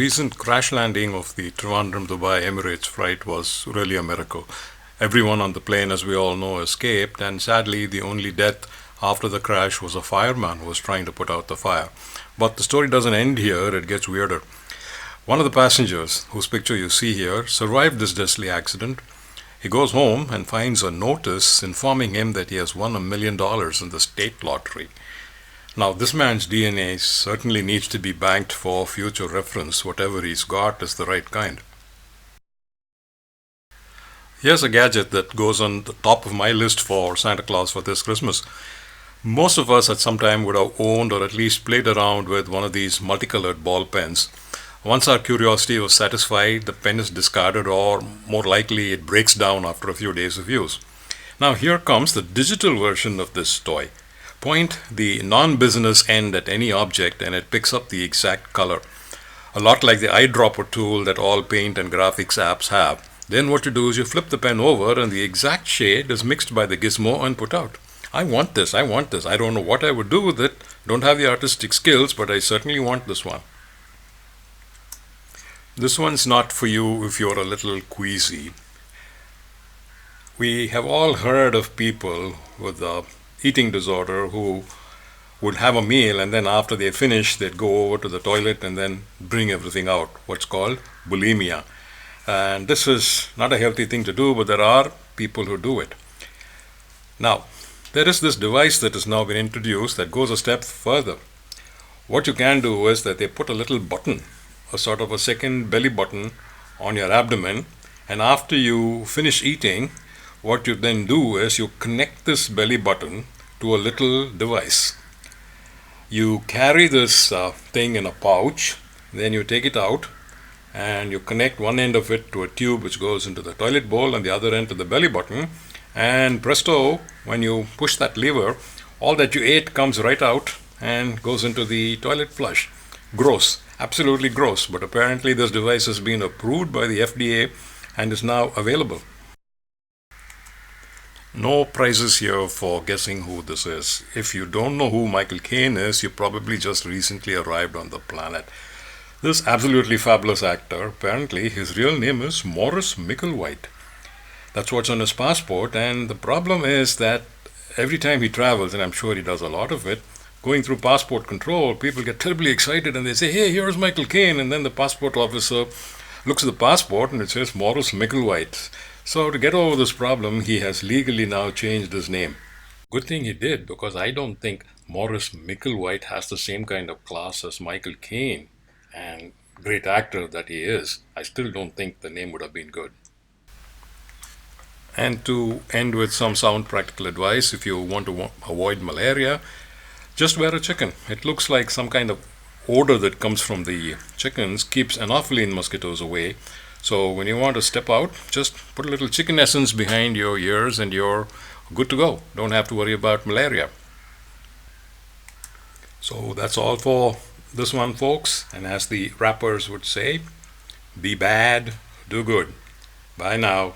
recent crash landing of the Trivandrum-Dubai Emirates flight was really a miracle. Everyone on the plane, as we all know, escaped, and sadly, the only death after the crash was a fireman who was trying to put out the fire. But the story doesn't end here, it gets weirder. One of the passengers, whose picture you see here, survived this deadly accident. He goes home and finds a notice informing him that he has won $1 million in the state lottery. Now, this man's DNA certainly needs to be banked for future reference. Whatever he's got is the right kind. Here's a gadget that goes on the top of my list for Santa Claus for this Christmas. Most of us at some time would have owned or at least played around with one of these multicolored ball pens. Once our curiosity was satisfied, the pen is discarded, or more likely it breaks down after a few days of use. Now here comes the digital version of this toy. Point the non-business end at any object and it picks up the exact color. A lot like the eyedropper tool that all paint and graphics apps have. Then what you do is you flip the pen over and the exact shade is mixed by the gizmo and put out. I want this. I don't know what I would do with it. Don't have the artistic skills, but I certainly want this one. This one's not for you if you're a little queasy. We have all heard of people with a eating disorder who would have a meal and then after they finish they'd go over to the toilet and then bring everything out, what's called bulimia. And this is not a healthy thing to do, but there are people who do it. Now, there is this device that has now been introduced that goes a step further. What you can do is that they put a little button, a sort of a second belly button on your abdomen, and after you finish eating, what you then do is you connect this belly button to a little device. You carry this thing in a pouch, then you take it out and you connect one end of it to a tube which goes into the toilet bowl and the other end to the belly button, and presto, when you push that lever, all that you ate comes right out and goes into the toilet flush. Gross, absolutely gross, but apparently this device has been approved by the FDA and is now available. No prizes here for guessing who this is. If you don't know who Michael Caine is, you probably just recently arrived on the planet. This absolutely fabulous actor, apparently his real name is Maurice Micklewhite. That's what's on his passport, and the problem is that every time he travels, and I'm sure he does a lot of it, going through passport control, people get terribly excited and they say, hey, here's Michael Caine, and then the passport officer looks at the passport and it says Maurice Micklewhite. So to get over this problem, he has legally now changed his name. Good thing he did, because I don't think Maurice Micklewhite has the same kind of class as Michael Caine, and great actor that he is, I still don't think the name would have been good. And to end with some sound practical advice, if you want to avoid malaria, just wear a chicken. It looks like some kind of odor that comes from the chickens keeps Anopheline mosquitoes away. So when you want to step out, just put a little chicken essence behind your ears and you're good to go. Don't have to worry about malaria. So that's all for this one, folks. And as the rappers would say, be bad, do good. Bye now.